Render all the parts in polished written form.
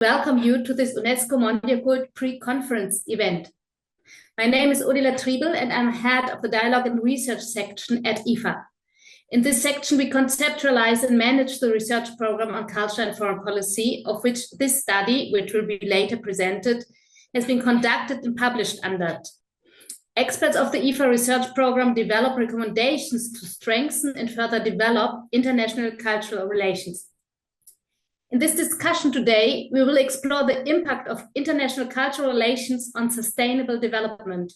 welcome you to this UNESCO MONDIACULT pre-conference event. My name is Odila Triebel and I'm head of the Dialogue and Research section at IFA. In this section, we conceptualize and manage the research program on culture and foreign policy, of which this study, which will be later presented, has been conducted and published under it. Experts of the IFA research program develop recommendations to strengthen and further develop international cultural relations. In this discussion today, we will explore the impact of international cultural relations on sustainable development.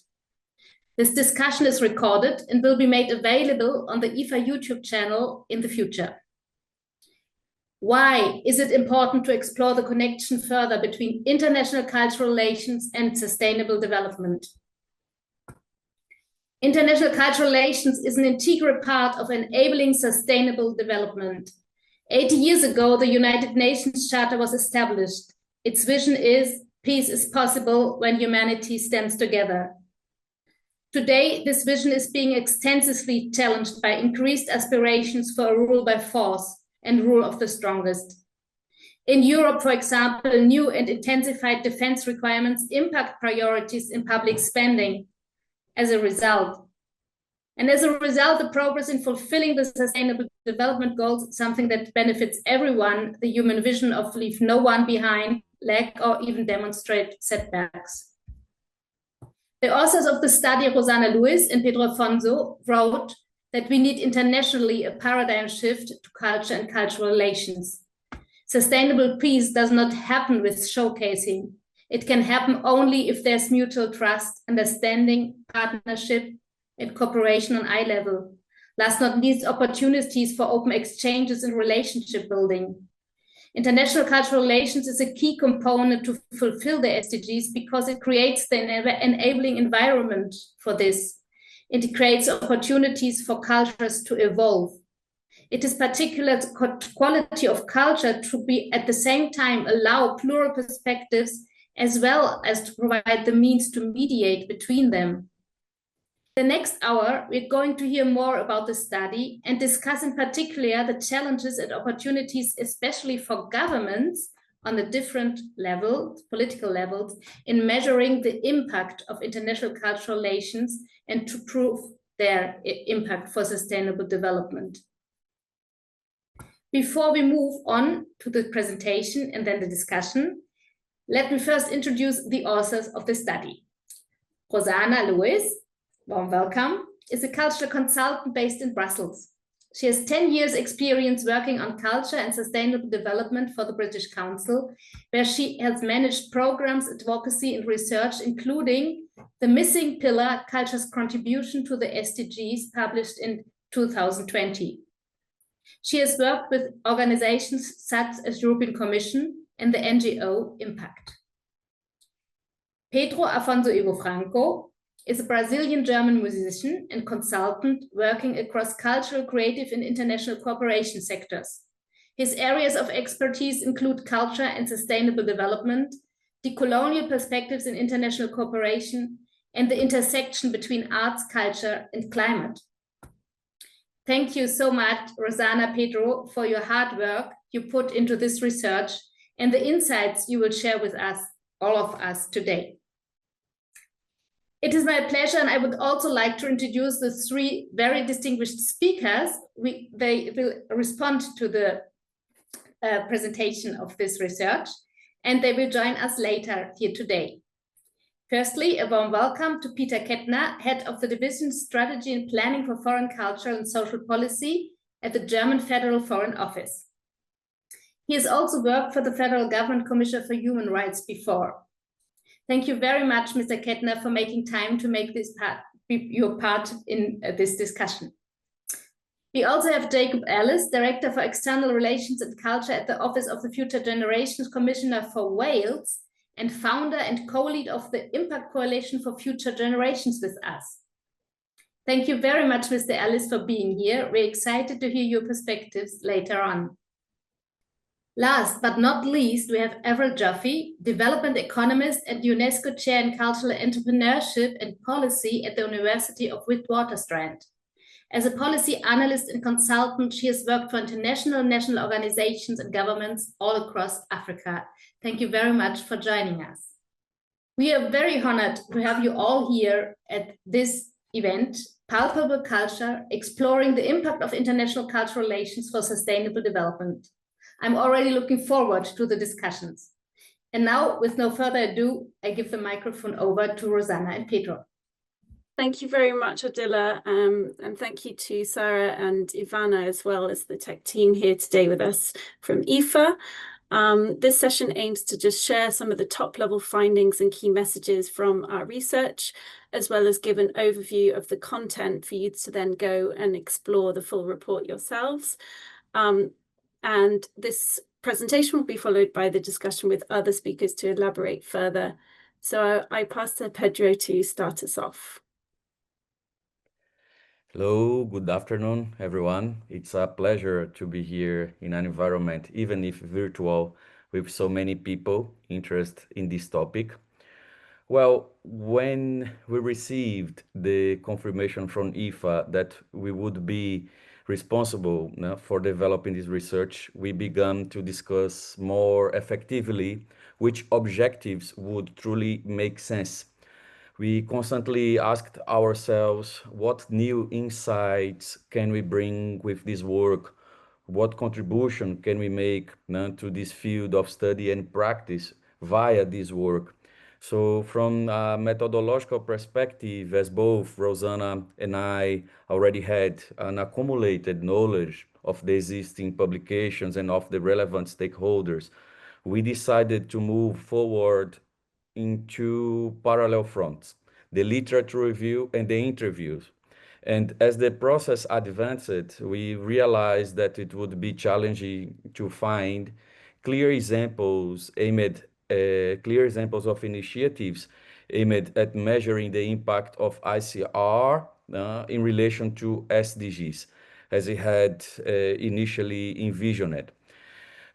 This discussion is recorded and will be made available on the IFA YouTube channel in the future. Why is it important to explore the connection further between international cultural relations and sustainable development? International cultural relations is an integral part of enabling sustainable development. 80 years ago, the United Nations Charter was established. Its vision is peace is possible when humanity stands together. Today, this vision is being extensively challenged by increased aspirations for a rule by force and rule of the strongest. In Europe, for example, new and intensified defense requirements impact priorities in public spending as a result. And as a result, the progress in fulfilling the Sustainable Development Goals is something that benefits everyone, the human vision of leave no one behind, lack or even demonstrate setbacks. The authors of the study, Rosanna and Pedro Affonso, wrote that we need internationally a paradigm shift to culture and cultural relations. Sustainable peace does not happen with showcasing. It can happen only if there's mutual trust, understanding, partnership, and cooperation on eye level. Last not least, opportunities for open exchanges and relationship building. International cultural relations is a key component to fulfill the SDGs because it creates the enabling environment for this. It creates opportunities for cultures to evolve. It is particular quality of culture to be at the same time allow plural perspectives as well as to provide the means to mediate between them. The next hour, we're going to hear more about the study and discuss in particular the challenges and opportunities, especially for governments on the different levels, political levels, in measuring the impact of international cultural relations and to prove their impact for sustainable development. Before we move on to the presentation and then the discussion, let me first introduce the authors of the study. Rosanna, warm welcome, is a cultural consultant based in Brussels. She has 10 years experience working on culture and sustainable development for the British Council, where she has managed programs, advocacy and research, including the missing pillar, Culture's Contribution to the SDGs, published in 2020. She has worked with organizations such as European Commission and the NGO Impact. Pedro Franco is a Brazilian-German musician and consultant working across cultural, creative, and international cooperation sectors. His areas of expertise include culture and sustainable development, decolonial perspectives in international cooperation, and the intersection between arts, culture, and climate. Thank you so much, Rosanna, Pedro, for your hard work you put into this research and the insights you will share with us, all of us today. It is my pleasure, and I would also like to introduce the three very distinguished speakers. They will respond to the presentation of this research, and they will join us later here today. Firstly, a warm welcome to Peter Kettner, Head of the Division Strategy and Planning for Foreign Culture and Social Policy at the German Federal Foreign Office. He has also worked for the Federal Government Commissioner for Human Rights before. Thank you very much, Mr. Kettner, for making time to make this your part in this discussion. We also have Jacob Ellis, Director for External Relations and Culture at the Office of the Future Generations Commissioner for Wales and founder and co-lead of the Impact Coalition for Future Generations with us. Thank you very much, Mr. Ellis, for being here. We're excited to hear your perspectives later on. Last but not least, we have Avril Joffe, development economist and UNESCO chair in cultural entrepreneurship and policy at the University of Witwatersrand. As a policy analyst and consultant, she has worked for international, national organizations and governments all across Africa. Thank you very much for joining us. We are very honored to have you all here at this event, Palpable Culture, exploring the impact of international cultural relations for sustainable development. I'm already looking forward to the discussions. And now, with no further ado, I give the microphone over to Rosanna and Pedro. Thank you very much, Adila, and thank you to Sarah and Ivana, as well as the tech team here today with us from IFA. This session aims to just share some of the top-level findings and key messages from our research, as well as give an overview of the content for you to then go and explore the full report yourselves. And this presentation will be followed by the discussion with other speakers to elaborate further. So I pass to Pedro to start us off. Hello, good afternoon, everyone. It's a pleasure to be here in an environment, even if virtual, with so many people interested in this topic. Well, when we received the confirmation from IFA that we would be responsible for developing this research, we began to discuss more effectively which objectives would truly make sense. We constantly asked ourselves, what new insights can we bring with this work? What contribution can we make to this field of study and practice via this work? So from a methodological perspective, as both Rosanna and I already had an accumulated knowledge of the existing publications and of the relevant stakeholders, we decided to move forward in two parallel fronts, the literature review and the interviews. And as the process advanced, we realized that it would be challenging to find clear examples of initiatives aimed at measuring the impact of ICR in relation to SDGs, as it had initially envisioned.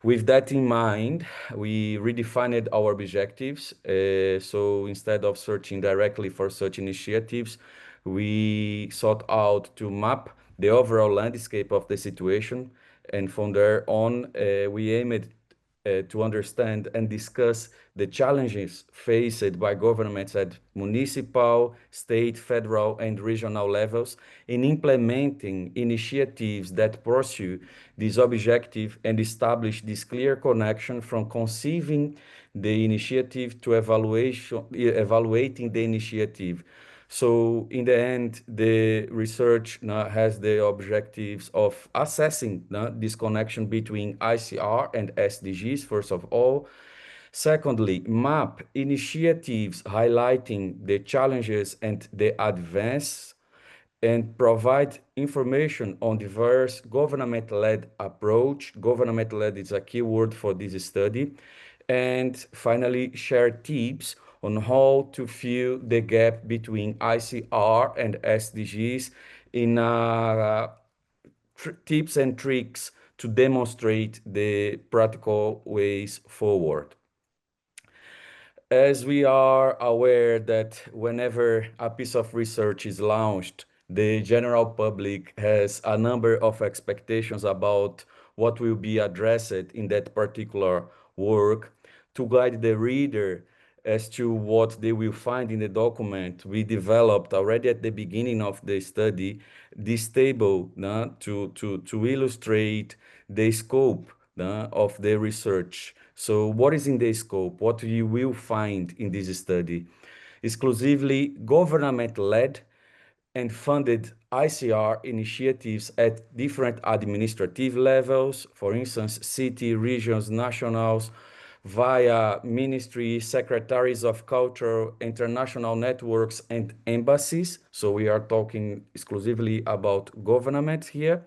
With that in mind, we redefined our objectives. So instead of searching directly for such initiatives, we sought out to map the overall landscape of the situation. And from there on, we aimed to understand and discuss the challenges faced by governments at municipal, state, federal, and regional levels in implementing initiatives that pursue this objective and establish this clear connection from conceiving the initiative to evaluating the initiative. So in the end, the research has the objectives of assessing this connection between ICR and SDGs, first of all. Secondly, map initiatives highlighting the challenges and the advance, and provide information on diverse government-led approach. Government-led is a key word for this study. And finally, share tips on how to fill the gap between ICR and SDGs in tips and tricks to demonstrate the practical ways forward. As we are aware that whenever a piece of research is launched, the general public has a number of expectations about what will be addressed in that particular work. To guide the reader as to what they will find in the document, we developed already at the beginning of the study this table to illustrate the scope of the research. So what is in the scope? What you will find in this study? Exclusively government-led and funded ICR initiatives at different administrative levels, for instance, city, regions, nationals, via ministry, secretaries of culture, international networks, and embassies. So we are talking exclusively about government here.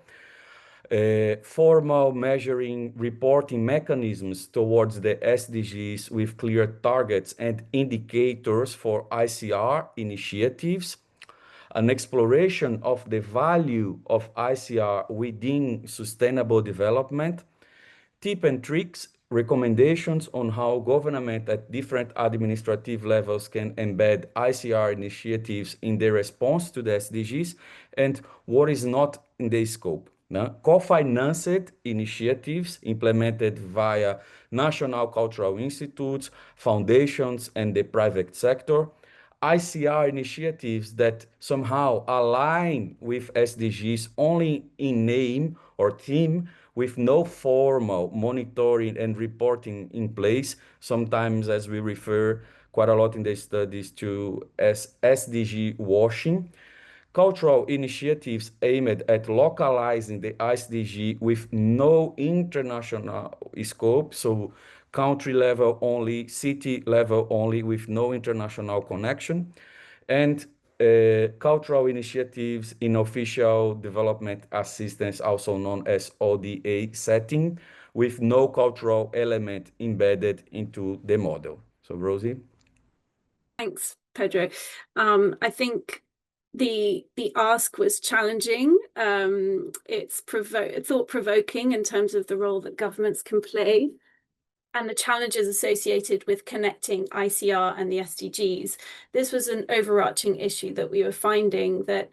Formal measuring reporting mechanisms towards the SDGs with clear targets and indicators for ICR initiatives, an exploration of the value of ICR within sustainable development, tips and tricks recommendations on how government at different administrative levels can embed ICR initiatives in their response to the SDGs, and what is not in the scope. Co-financed initiatives implemented via national cultural institutes, foundations, and the private sector. ICR initiatives that somehow align with SDGs only in name or theme, with no formal monitoring and reporting in place, sometimes as we refer quite a lot in the studies to as SDG washing. Cultural initiatives aimed at localizing the SDG with no international scope, so country level only, city level only, with no international connection. And cultural initiatives in official development assistance, also known as ODA setting, with no cultural element embedded into the model. So, Rosie? Thanks, Pedro. I think the ask was challenging. It's thought-provoking in terms of the role that governments can play, and the challenges associated with connecting ICR and the SDGs. This was an overarching issue that we were finding, that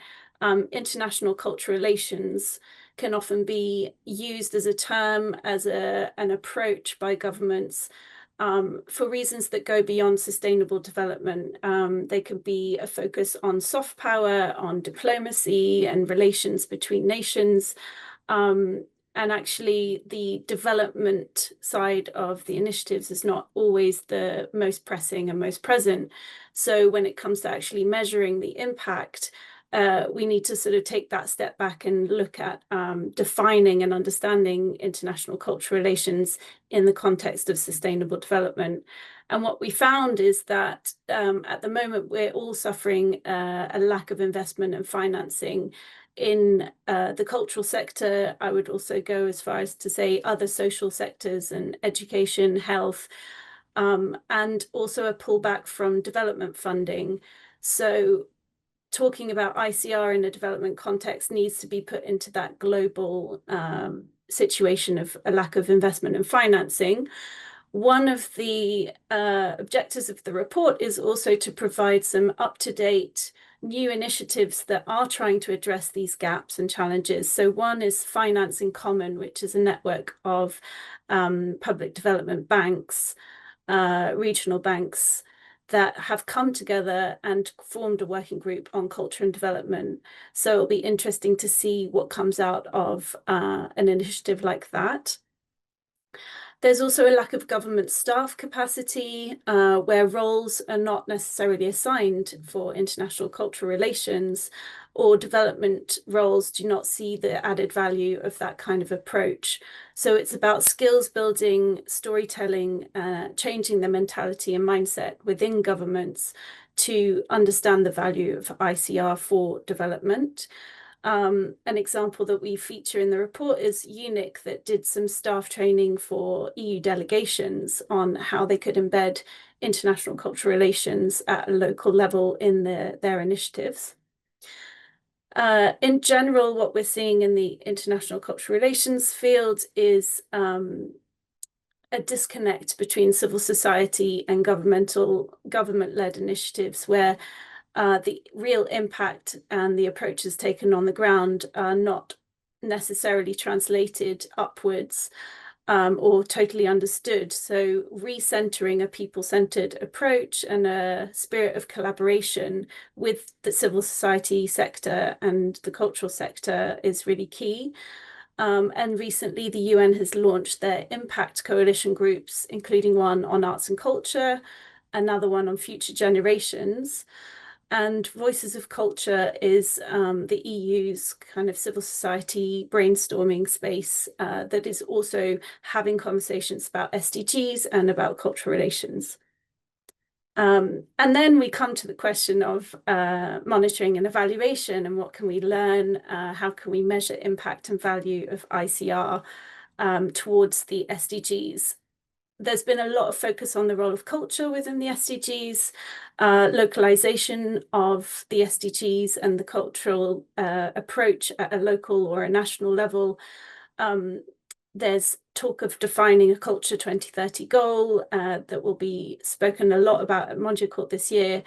international cultural relations can often be used as a term, as an approach by governments for reasons that go beyond sustainable development. They could be a focus on soft power, on diplomacy and relations between nations. And actually, the development side of the initiatives is not always the most pressing and most present. So when it comes to actually measuring the impact, we need to sort of take that step back and look at defining and understanding international cultural relations in the context of sustainable development. And what we found is that at the moment, we're all suffering a lack of investment and financing in the cultural sector. I would also go as far as to say other social sectors and education, health, and also a pullback from development funding. So talking about ICR in a development context needs to be put into that global situation of a lack of investment and financing. One of the objectives of the report is also to provide some up-to-date new initiatives that are trying to address these gaps and challenges. So one is Finance in Common, which is a network of public development banks, regional banks, that have come together and formed a working group on culture and development. So it'll be interesting to see what comes out of an initiative like that. There's also a lack of government staff capacity, where roles are not necessarily assigned for international cultural relations, or development roles do not see the added value of that kind of approach. So it's about skills building, storytelling, changing the mentality and mindset within governments to understand the value of ICR for development. An example that we feature in the report is UNIC, that did some staff training for EU delegations on how they could embed international cultural relations at a local level in their initiatives. In general, what we're seeing in the international cultural relations field is a disconnect between civil society and government-led initiatives, where the real impact and the approaches taken on the ground are not necessarily translated upwards or totally understood. So recentering a people-centered approach and a spirit of collaboration with the civil society sector and the cultural sector is really key. And recently, the UN has launched their impact coalition groups, including one on arts and culture, another one on future generations. And Voices of Culture is the EU's kind of civil society brainstorming space that is also having conversations about SDGs and about cultural relations. And then we come to the question of monitoring and evaluation, and what can we learn? How can we measure impact and value of ICR towards the SDGs? There's been a lot of focus on the role of culture within the SDGs, localization of the SDGs and the cultural approach at a local or a national level. There's talk of defining a Culture 2030 goal that will be spoken a lot about at MONDIACULT this year.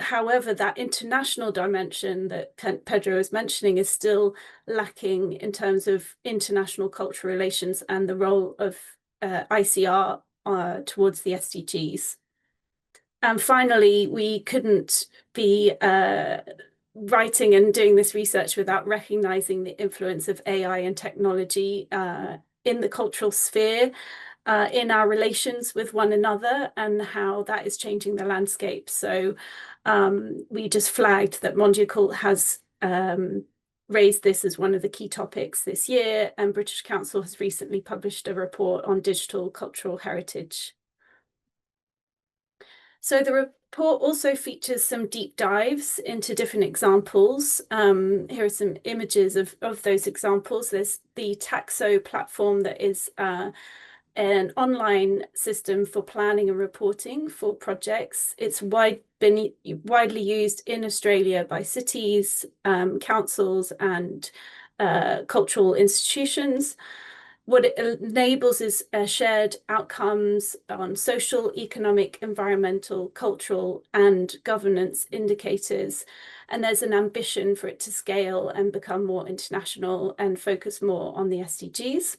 However, that international dimension that Pedro is mentioning is still lacking in terms of international cultural relations and the role of ICR towards the SDGs. And finally, we couldn't be writing and doing this research without recognizing the influence of AI and technology in the cultural sphere, in our relations with one another, and how that is changing the landscape. So we just flagged that MONDIACULT has raised this as one of the key topics this year, and British Council has recently published a report on digital cultural heritage. So the report also features some deep dives into different examples. Here are some images of those examples. There's the Taxo platform that is an online system for planning and reporting for projects. It's been widely used in Australia by cities, councils, and cultural institutions. What it enables is shared outcomes on social, economic, environmental, cultural, and governance indicators. And there's an ambition for it to scale and become more international and focus more on the SDGs.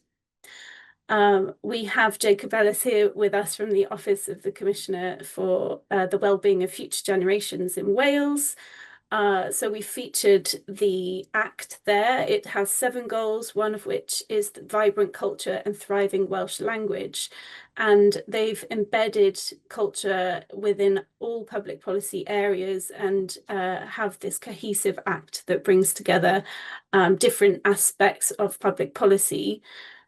We have Jacob Ellis here with us from the Office of the Commissioner for the Wellbeing of Future Generations in Wales. So we featured the ACT there. It has 7 goals, one of which is the vibrant culture and thriving Welsh language. And they've embedded culture within all public policy areas and have this cohesive ACT that brings together different aspects of public policy.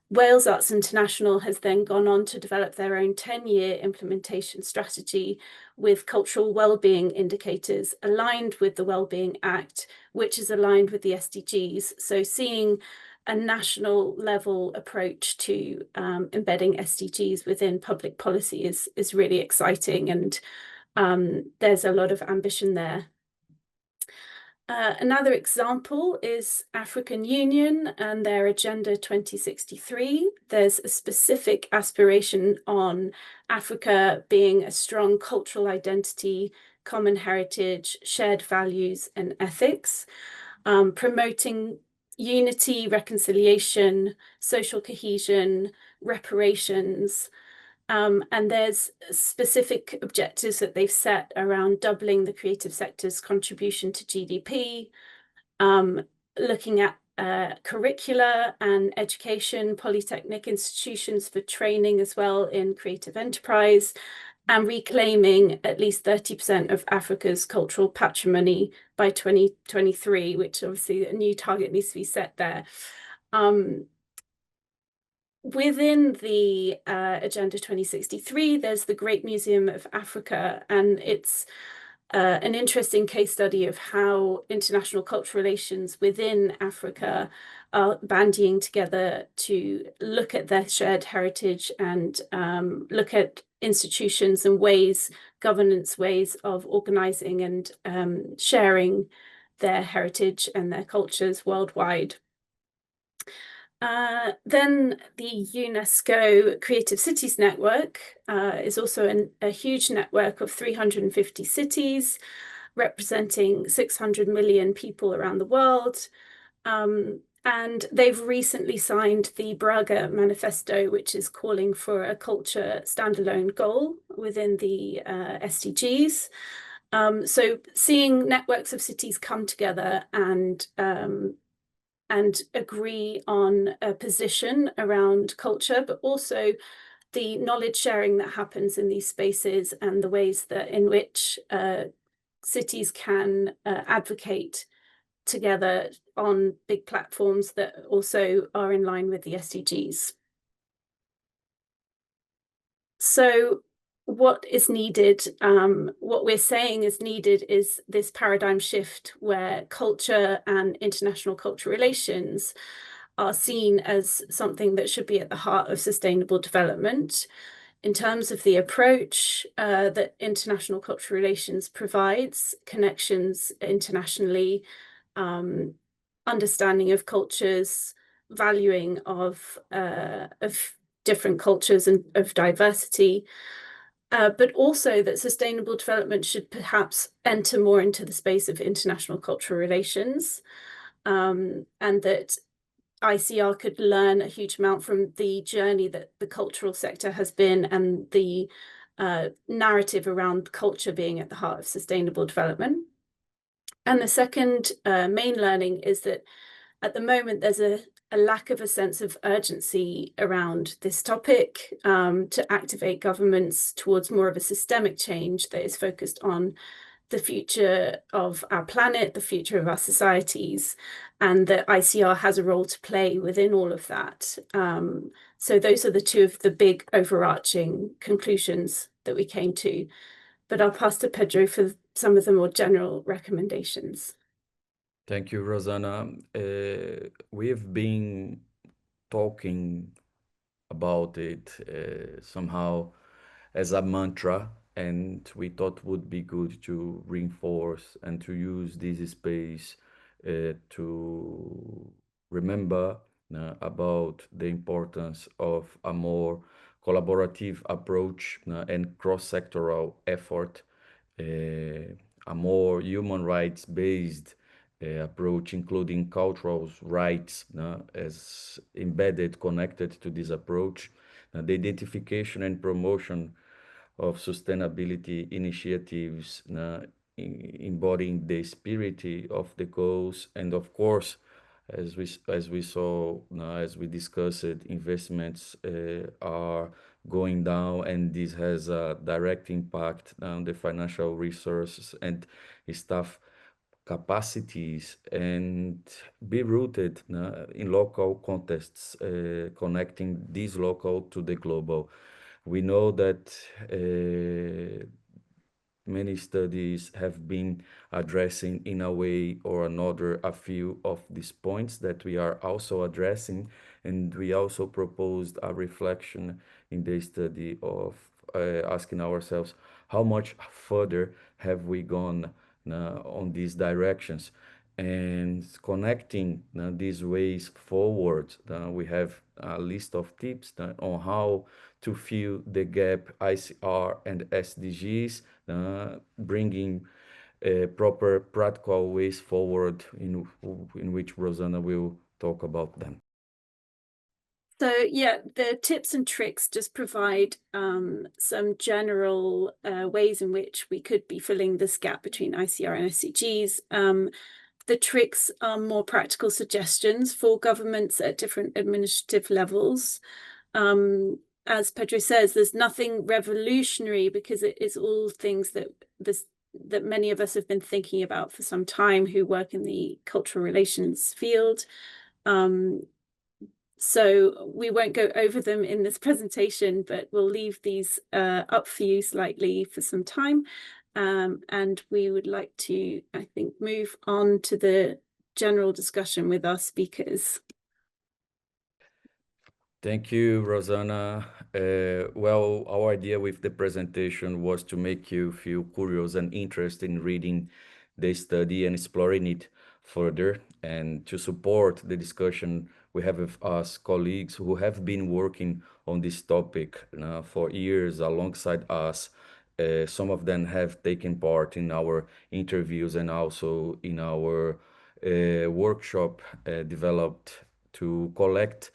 Wales Arts International has then gone on to develop their own 10-year implementation strategy with cultural wellbeing indicators aligned with the Wellbeing Act, which is aligned with the SDGs. So seeing a national level approach to embedding SDGs within public policy is really exciting, and there's a lot of ambition there. Another example is African Union and their Agenda 2063. There's a specific aspiration on Africa being a strong cultural identity, common heritage, shared values, and ethics, promoting unity, reconciliation, social cohesion, reparations. And there's specific objectives that they've set around doubling the creative sector's contribution to GDP, looking at curricula and education, polytechnic institutions for training as well in creative enterprise, and reclaiming at least 30% of Africa's cultural patrimony by 2023, which obviously a new target needs to be set there. Within the Agenda 2063, there's the Great Museum of Africa, and it's an interesting case study of how international cultural relations within Africa are bandying together to look at their shared heritage and look at institutions and ways, governance ways of organizing and sharing their heritage and their cultures worldwide. Then the UNESCO Creative Cities Network is also a huge network of 350 cities representing 600 million people around the world. And they've recently signed the Braga Manifesto, which is calling for a culture standalone goal within the SDGs. So seeing networks of cities come together and agree on a position around culture, but also the knowledge sharing that happens in these spaces and the ways that in which cities can advocate together on big platforms that also are in line with the SDGs. So what is needed, what we're saying is needed is this paradigm shift where culture and international cultural relations are seen as something that should be at the heart of sustainable development. In terms of the approach that international cultural relations provides, connections internationally, understanding of cultures, valuing of different cultures and of diversity, but also that sustainable development should perhaps enter more into the space of international cultural relations, and that ICR could learn a huge amount from the journey that the cultural sector has been, and the narrative around culture being at the heart of sustainable development. And the second main learning is that at the moment there's a lack of a sense of urgency around this topic, to activate governments towards more of a systemic change that is focused on the future of our planet, the future of our societies, and that ICR has a role to play within all of that. So those are the two of the big overarching conclusions that we came to. But I'll pass to Pedro for some of the more general recommendations. Thank you, Rosanna. We've been talking about it somehow as a mantra, and we thought would be good to reinforce and to use this space to remember about the importance of a more collaborative approach and cross-sectoral effort, a more human rights-based approach, including cultural rights as embedded, connected to this approach, the identification and promotion of sustainability initiatives, embodying the spirit of the goals, and of course, as we saw, as we discussed, investments are going down, and this has a direct impact on the financial resources and staff capacities, and be rooted in local contexts, connecting this local to the global. We know that many studies have been addressing in a way or another a few of these points that we are also addressing, and we also proposed a reflection in the study of asking ourselves how much further have we gone on these directions, and connecting these ways forward. We have a list of tips on how to fill the gap ICR and SDGs, bringing proper practical ways forward in which Rosanna will talk about them. So yeah, the tips and tricks just provide some general ways in which we could be filling this gap between ICR and SDGs. The tricks are more practical suggestions for governments at different administrative levels. As Pedro says, there's nothing revolutionary, because it is all things that many of us have been thinking about for some time who work in the cultural relations field. So we won't go over them in this presentation, but we'll leave these up for you slightly for some time. And we would like to, I think, move on to the general discussion with our speakers. Thank you, Rosanna. Well, our idea with the presentation was to make you feel curious and interested in reading the study and exploring it further, and to support the discussion we have with us colleagues who have been working on this topic for years alongside us. Some of them have taken part in our interviews and also in our workshop developed to collect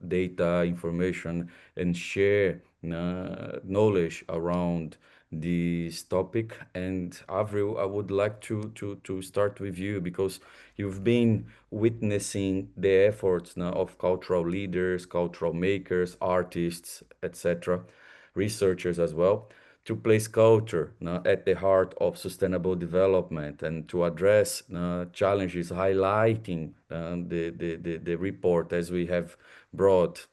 data, information, and share knowledge around this topic. And Avril, I would like to start with you, because you've been witnessing the efforts now of cultural leaders, cultural makers, artists, etc., researchers as well, to place culture at the heart of sustainable development and to address challenges, highlighting the report as we have brought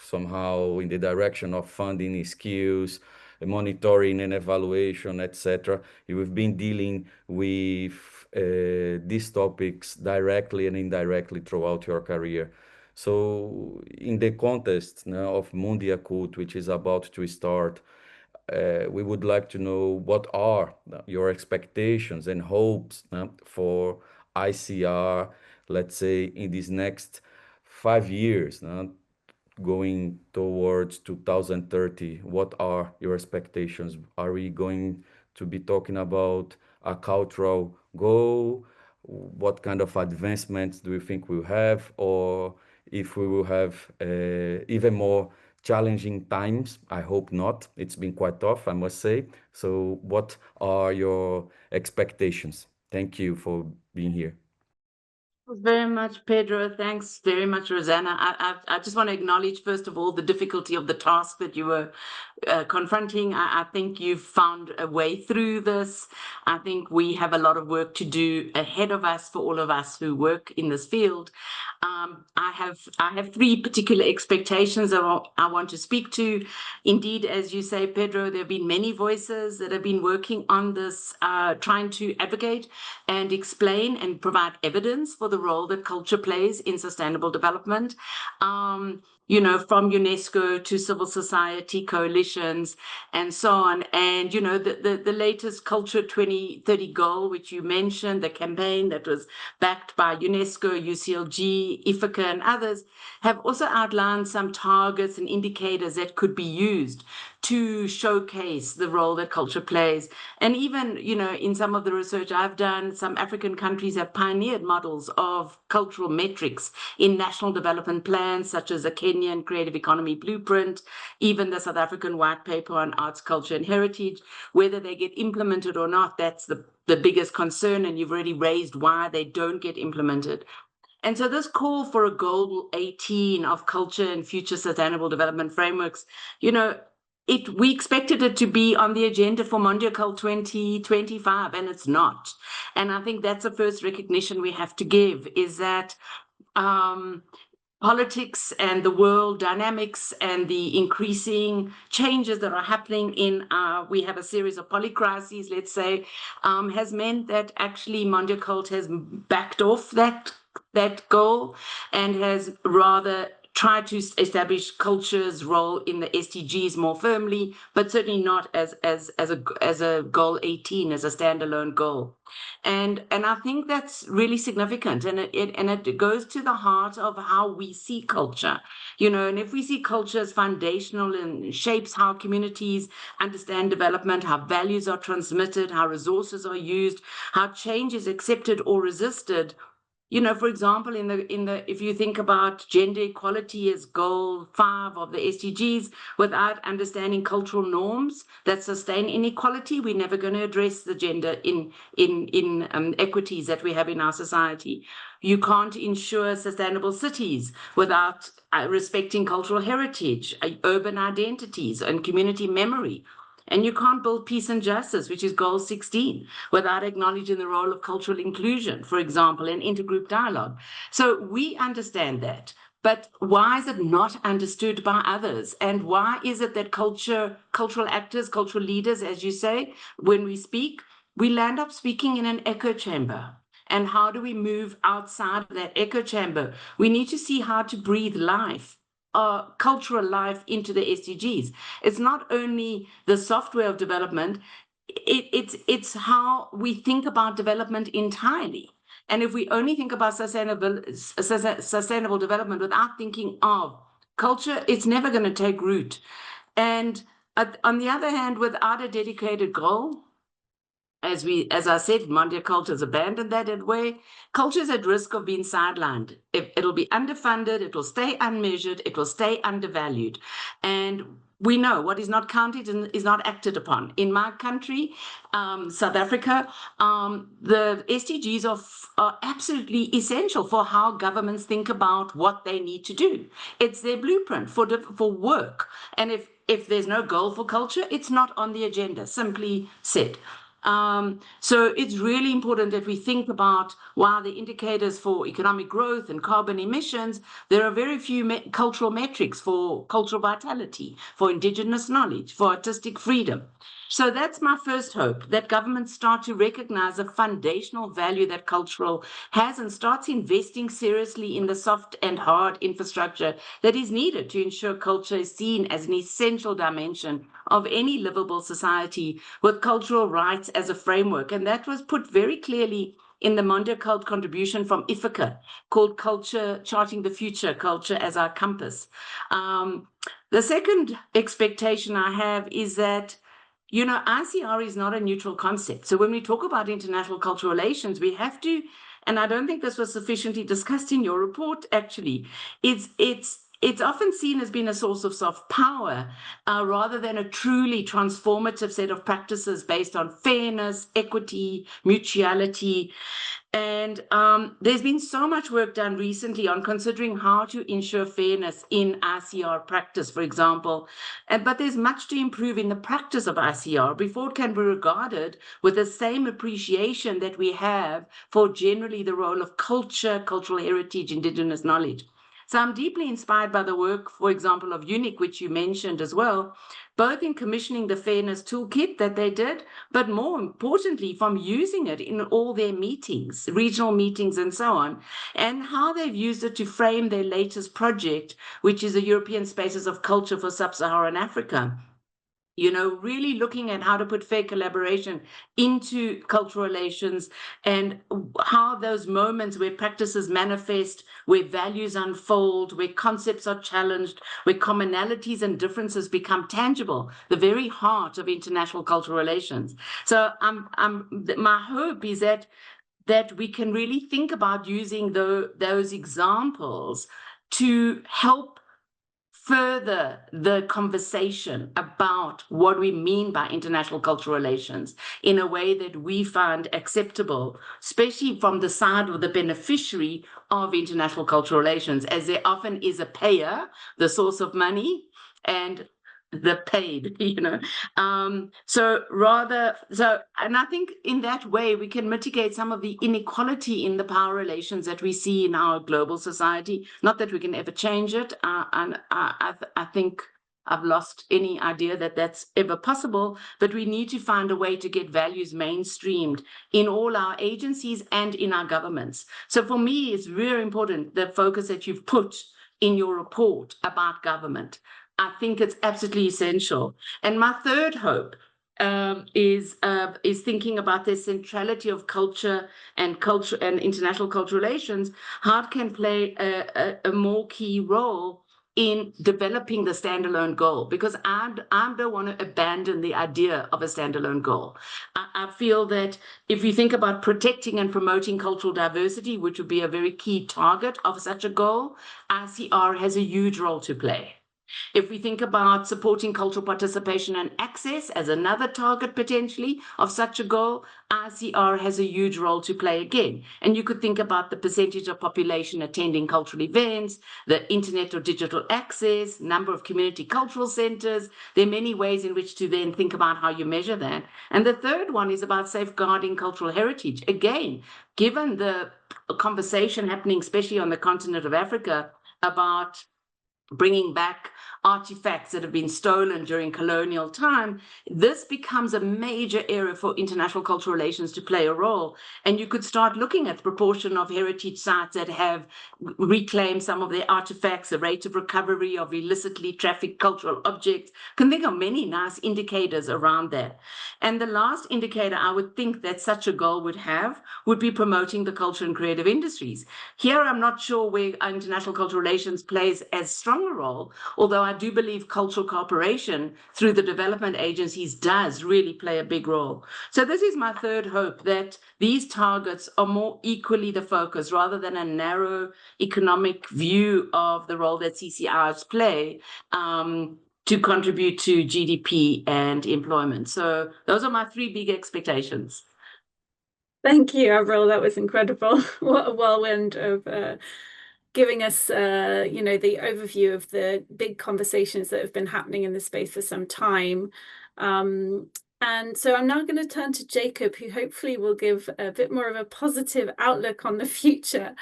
somehow in the direction of funding skills, monitoring and evaluation, etc. You've been dealing with these topics directly and indirectly throughout your career. So in the context of MONDIACULT, which is about to start, we would like to know what are your expectations and hopes for ICR, let's say, in these next 5 years, going towards 2030, what are your expectations? Are we going to be talking about a cultural goal? What kind of advancements do you think we'll have? Or if we will have even more challenging times? I hope not. It's been quite tough, I must say. So what are your expectations? Thank you for being here. Very much, Pedro. Thanks very much, Rosanna. I just want to acknowledge, first of all, the difficulty of the task that you were confronting. I think you've found a way through this. I think we have a lot of work to do ahead of us for all of us who work in this field. I have three particular expectations I want to speak to. Indeed, as you say, Pedro, there have been many voices that have been working on this, trying to advocate and explain and provide evidence for the role that culture plays in sustainable development. You know, from UNESCO to civil society coalitions and so on. And, you know, the latest Culture 2030 goal, which you mentioned, the campaign that was backed by UNESCO, UCLG, IFACA, and others, have also outlined some targets and indicators that could be used to showcase the role that culture plays. And even, you know, in some of the research I've done, some African countries have pioneered models of cultural metrics in national development plans, such as the Kenyan Creative Economy Blueprint, even the South African White Paper on Arts, Culture and Heritage. Whether they get implemented or not, that's the biggest concern, and you've already raised why they don't get implemented. And so this call for a goal 18 of culture and future sustainable development frameworks, you know, we expected it to be on the agenda for MONDIACULT 2025, and it's not. And I think that's the first recognition we have to give, is that politics and the world dynamics and the increasing changes that are happening in we have a series of polycrises, let's say, has meant that actually MONDIACULT has backed off that goal and has rather try to establish culture's role in the SDGs more firmly, but certainly not as a goal 18, as a standalone goal. And I think that's really significant, and it goes to the heart of how we see culture, you know. And if we see culture as foundational and shapes how communities understand development, how values are transmitted, how resources are used, how change is accepted or resisted. You know, for example, if you think about gender equality as goal 5 of the SDGs, without understanding cultural norms that sustain inequality, we're never going to address the gender equities that we have in our society. You can't ensure sustainable cities without respecting cultural heritage, urban identities, and community memory. And you can't build peace and justice, which is goal 16, without acknowledging the role of cultural inclusion, for example, in intergroup dialogue. So we understand that. But why is it not understood by others? And why is it that cultural actors, cultural leaders, as you say, when we speak, we land up speaking in an echo chamber? And how do we move outside of that echo chamber? We need to see how to breathe life, cultural life, into the SDGs. It's not only the software of development, it's how we think about development entirely. And if we only think about sustainable development without thinking of culture, it's never going to take root. And on the other hand, without a dedicated goal, as I said, MONDIACULT has abandoned that way. Culture is at risk of being sidelined. It'll be underfunded, it will stay unmeasured, it will stay undervalued. And we know what is not counted and is not acted upon. In my country, South Africa, the SDGs are absolutely essential for how governments think about what they need to do. It's their blueprint for work. And if there's no goal for culture, it's not on the agenda, simply said. So it's really important that we think about, while the indicators for economic growth and carbon emissions, there are very few cultural metrics for cultural vitality, for indigenous knowledge, for artistic freedom. So that's my first hope, that governments start to recognize the foundational value that cultural has and starts investing seriously in the soft and hard infrastructure that is needed to ensure culture is seen as an essential dimension of any livable society, with cultural rights as a framework. And that was put very clearly in the MONDIACULT contribution from Ithaca called Culture, Charting the Future, Culture as Our Compass. The second expectation I have is that, you know, ICR is not a neutral concept. So when we talk about international cultural relations, we have to, and I don't think this was sufficiently discussed in your report, actually, it's often seen as being a source of soft power rather than a truly transformative set of practices based on fairness, equity, mutuality. And there's been so much work done recently on considering how to ensure fairness in ICR practice, for example. But there's much to improve in the practice of ICR before it can be regarded with the same appreciation that we have for generally the role of culture, cultural heritage, indigenous knowledge. So I'm deeply inspired by the work, for example, of UNIC, which you mentioned as well, both in commissioning the fairness toolkit that they did, but more importantly, from using it in all their meetings, regional meetings and so on, and how they've used it to frame their latest project, which is a European Spaces of Culture for Sub-Saharan Africa. You know, really looking at how to put fair collaboration into cultural relations and how those moments where practices manifest, where values unfold, where concepts are challenged, where commonalities and differences become tangible, the very heart of international cultural relations. So my hope is that we can really think about using those examples to help further the conversation about what we mean by international cultural relations in a way that we find acceptable, especially from the side of the beneficiary of international cultural relations, as there often is a payer, the source of money, and the paid, you know. And I think in that way we can mitigate some of the inequality in the power relations that we see in our global society. Not that we can ever change it, and I think I've lost any idea that that's ever possible, but we need to find a way to get values mainstreamed in all our agencies and in our governments. So for me, it's very important, the focus that you've put in your report about government. I think it's absolutely essential. And my third hope is thinking about the centrality of culture and international cultural relations, how it can play a more key role in developing the standalone goal, because I don't want to abandon the idea of a standalone goal. I feel that if you think about protecting and promoting cultural diversity, which would be a very key target of such a goal, ICR has a huge role to play. If we think about supporting cultural participation and access as another target potentially of such a goal, ICR has a huge role to play again. And you could think about the percentage of population attending cultural events, the internet or digital access, number of community cultural centers. There are many ways in which to then think about how you measure that. And the third one is about safeguarding cultural heritage. Again, given the conversation happening, especially on the continent of Africa, about bringing back artifacts that have been stolen during colonial time, this becomes a major area for international cultural relations to play a role. And you could start looking at the proportion of heritage sites that have reclaimed some of their artifacts, the rate of recovery of illicitly trafficked cultural objects. You can think of many nice indicators around that. And the last indicator I would think that such a goal would be promoting the culture and creative industries. Here, I'm not sure where international cultural relations plays as strong a role, although I do believe cultural cooperation through the development agencies does really play a big role. So this is my third hope, that these targets are more equally the focus rather than a narrow economic view of the role that CCRs play to contribute to GDP and employment. So those are my three big expectations. Thank you, Avril. That was incredible. What a whirlwind of giving us, you know, the overview of the big conversations that have been happening in the space for some time. And so I'm now going to turn to Jacob, who hopefully will give a bit more of a positive outlook on the future,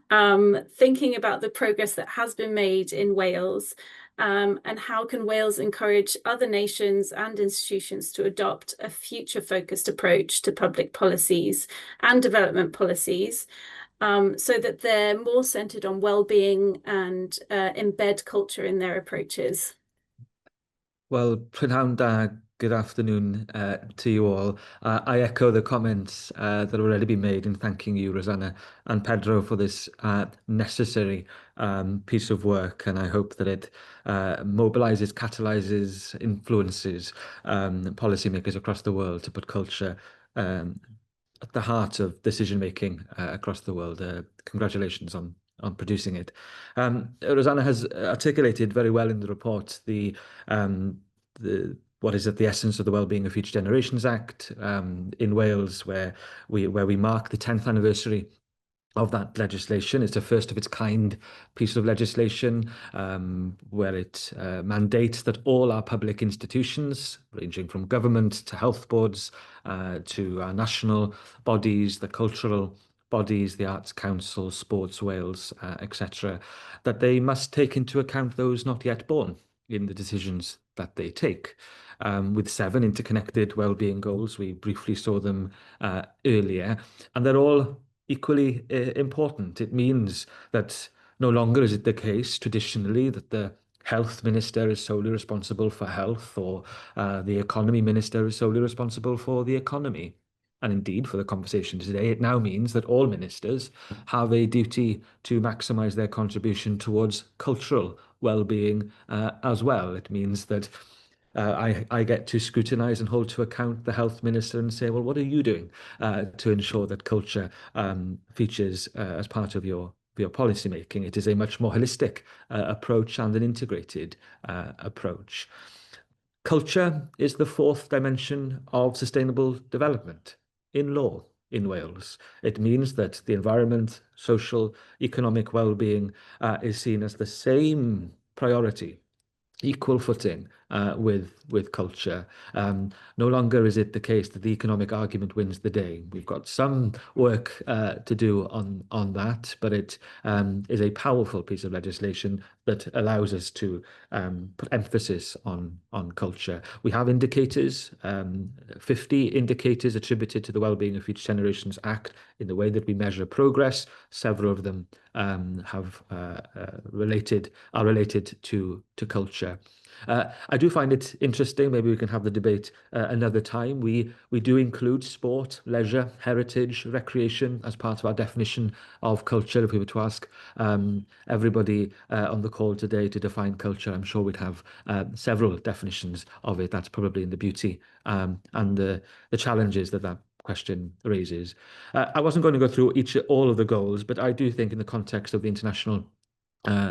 thinking about the progress that has been made in Wales, and how can Wales encourage other nations and institutions to adopt a future-focused approach to public policies and development policies, so that they're more centered on well-being and embed culture in their approaches. Well, prynawn da, good afternoon to you all. I echo the comments that have already been made in thanking you, Rosanna and Pedro, for this necessary piece of work, and I hope that it mobilizes, catalyzes, influences policymakers across the world to put culture at the heart of decision-making across the world. Congratulations on producing it. Rosanna has articulated very well in the report what is at the essence of the Wellbeing of Future Generations Act in Wales, where we mark the 10th anniversary of that legislation. It's a first of its kind piece of legislation where it mandates that all our public institutions, ranging from government to health boards to our national bodies, the cultural bodies, the Arts Council, Sports Wales, etc., that they must take into account those not yet born in the decisions that they take. With 7 interconnected wellbeing goals, we briefly saw them earlier, and they're all equally important. It means that no longer is it the case traditionally that the health minister is solely responsible for health, or the economy minister is solely responsible for the economy. And indeed, for the conversation today, it now means that all ministers have a duty to maximise their contribution towards cultural well-being as well. It means that I get to scrutinise and hold to account the health minister and say, well, what are you doing to ensure that culture features as part of your policy making? It is a much more holistic approach and an integrated approach. Culture is the 4th dimension of sustainable development in law in Wales. It means that the environment, social, economic well-being is seen as the same priority, equal footing with culture. No longer is it the case that the economic argument wins the day. We've got some work to do on that, but it is a powerful piece of legislation that allows us to put emphasis on culture. We have indicators, 50 indicators attributed to the Wellbeing of Future Generations Act in the way that we measure progress. Several of them are related to culture. I do find it interesting. Maybe we can have the debate another time. We do include sport, leisure, heritage, recreation as part of our definition of culture. If we were to ask everybody on the call today to define culture, I'm sure we'd have several definitions of it. That's probably in the beauty and the challenges that question raises. I wasn't going to go through all of the goals, but I do think in the context of the international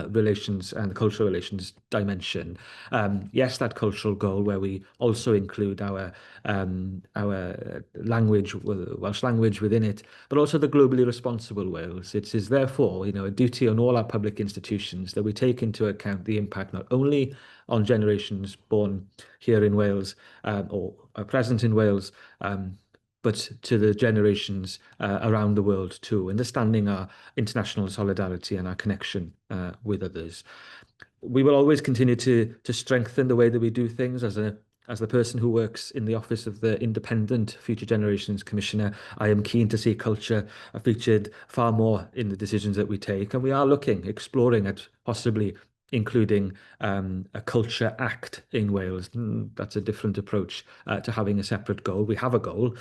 relations and the cultural relations dimension, yes, that cultural goal where we also include our language, Welsh language within it, but also the globally responsible Wales. It is therefore, a duty on all our public institutions that we take into account the impact not only on generations born here in Wales or are present in Wales, but to the generations around the world too, understanding our international solidarity and our connection with others. We will always continue to strengthen the way that we do things. As the person who works in the office of the Independent Future Generations Commissioner, I am keen to see culture featured far more in the decisions that we take, and we are exploring at possibly including a Culture Act in Wales. That's a different approach to having a separate goal. We have a goal,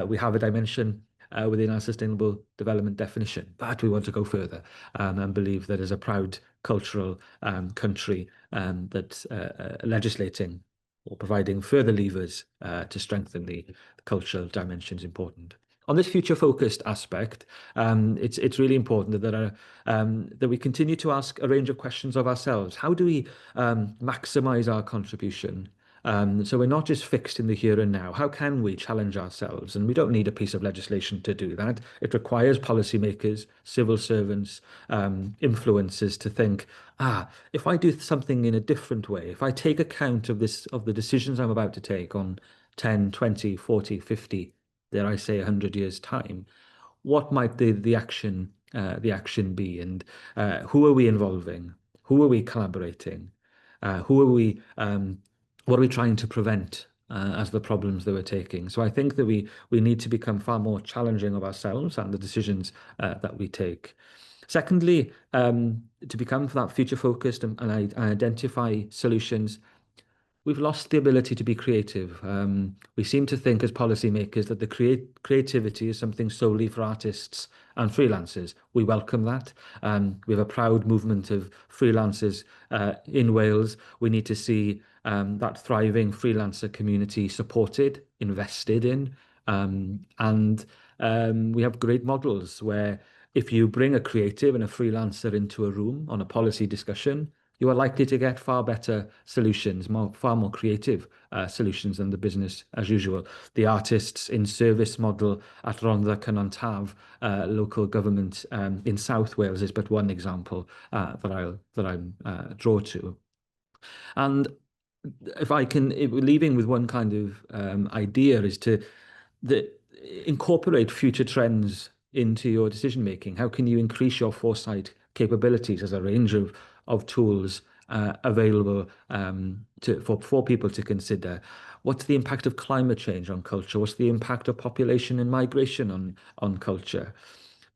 we have a dimension within our sustainable development definition, but we want to go further and believe that as a proud cultural country that legislating or providing further levers to strengthen the cultural dimension is important. On this future-focused aspect, it's really important that we continue to ask a range of questions of ourselves. How do we maximise our contribution? So we're not just fixed in the here and now. How can we challenge ourselves? And we don't need a piece of legislation to do that. It requires policymakers, civil servants, influencers to think, if I do something in a different way, if I take account of the decisions I'm about to take on 10, 20, 40, 50, dare I say 100 years' time, what might the action be, and who are we involving? Who are we collaborating? What are we trying to prevent as the problems that we're taking? So I think that we need to become far more challenging of ourselves and the decisions that we take. Secondly, to become that future focused and identify solutions, we've lost the ability to be creative. We seem to think as policymakers that the creativity is something solely for artists and freelancers. We welcome that. We have a proud movement of freelancers in Wales. We need to see that thriving freelancer community supported, invested in, and we have great models where if you bring a creative and a freelancer into a room on a policy discussion, you are likely to get far better solutions, far more creative solutions than the business as usual. The artists in service model at Rhondda Cynon local government in South Wales is but one example that I'll draw to. And if I can, leaving with one kind of idea is to incorporate future trends into your decision making. How can you increase your foresight capabilities as a range of tools available for people to consider? What's the impact of climate change on culture? What's the impact of population and migration on culture?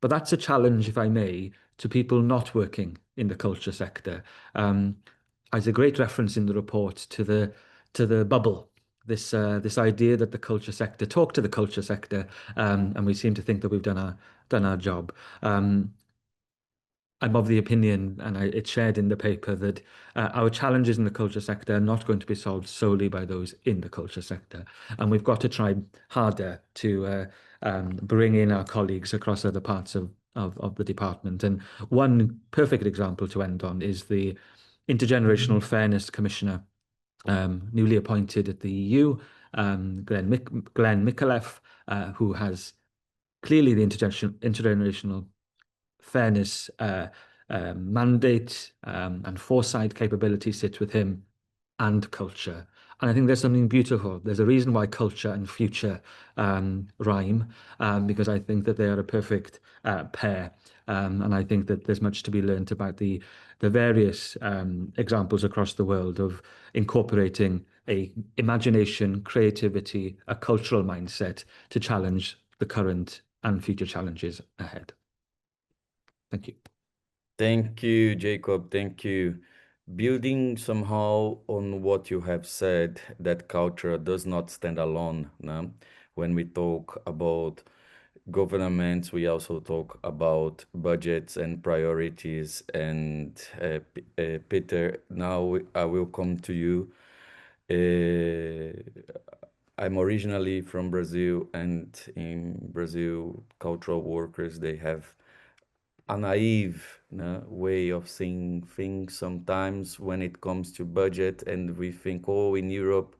But that's a challenge, if I may, to people not working in the culture sector. There's a great reference in the report to the bubble. This idea that the culture sector talk to the culture sector, and we seem to think that we've done our job. I'm of the opinion, and it's shared in the paper, that our challenges in the culture sector are not going to be solved solely by those in the culture sector, and we've got to try harder to bring in our colleagues across other parts of the department. And one perfect example to end on is the Intergenerational Fairness Commissioner, newly appointed at the EU, Glenn Micallef, who has clearly the intergenerational fairness mandate and foresight capability sits with him, and culture. And I think there's something beautiful. There's a reason why culture and future rhyme, because I think that they are a perfect pair. And I think that there's much to be learned about the various examples across the world of incorporating a imagination, creativity, a cultural mindset to challenge the current and future challenges ahead. Thank you. Thank you, Jacob. Thank you. Building somehow on what you have said, that culture does not stand alone. No? When we talk about governments, we also talk about budgets and priorities. And Peter, now I will come to you. I'm originally from Brazil, and in Brazil, cultural workers, they have a naive way of seeing things sometimes when it comes to budget, and we think, oh, in Europe,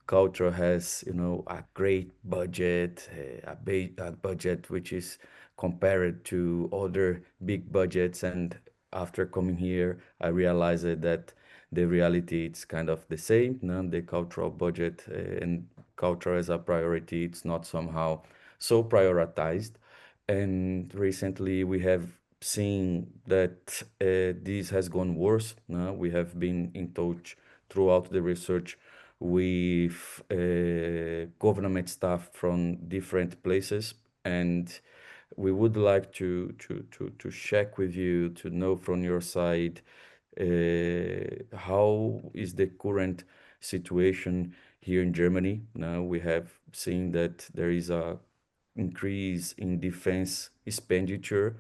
culture has, a great budget, a budget which is compared to other big budgets. And after coming here, I realized that the reality, it's kind of the same. The cultural budget and culture as a priority, it's not somehow so prioritized. And recently we have seen that this has gone worse. We have been in touch throughout the research with government staff from different places, and we would like to check with you to know from your side how is the current situation here in Germany. Now we have seen that there is a increase in defense expenditure,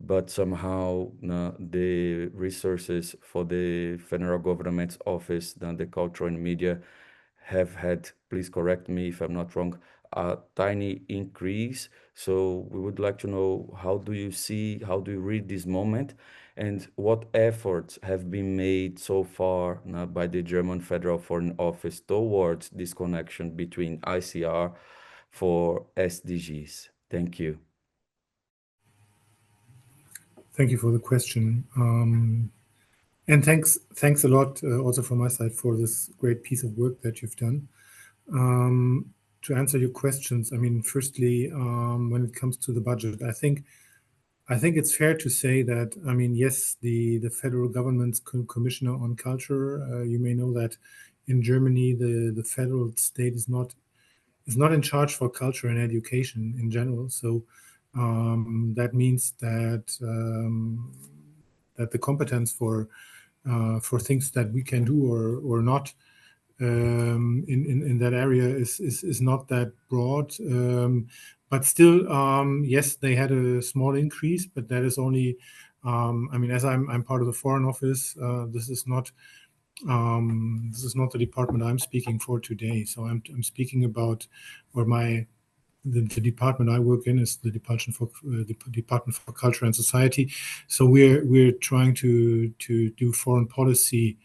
but somehow the resources for the federal government's office, the culture and media, have had, please correct me if I'm not wrong, a tiny increase. So we would like to know, how do you read this moment, and what efforts have been made so far by the German Federal Foreign Office towards this connection between ICR for SDGs? Thank you. Thank you for the question. And thanks a lot also from my side for this great piece of work that you've done. To answer your questions, I mean, firstly, when it comes to the budget, I think it's fair to say that, I mean, yes, the federal government's commissioner on culture, you may know that in Germany, the federal state is not in charge for culture and education in general. So that means that the competence for things that we can do or not in that area is not that broad. But still, yes, they had a small increase, but that is only, I mean, as I'm part of the Foreign Office, this is not the department I'm speaking for today. So I'm speaking about, or the department I work in is the Department for Culture and Society. So we're trying to do foreign policy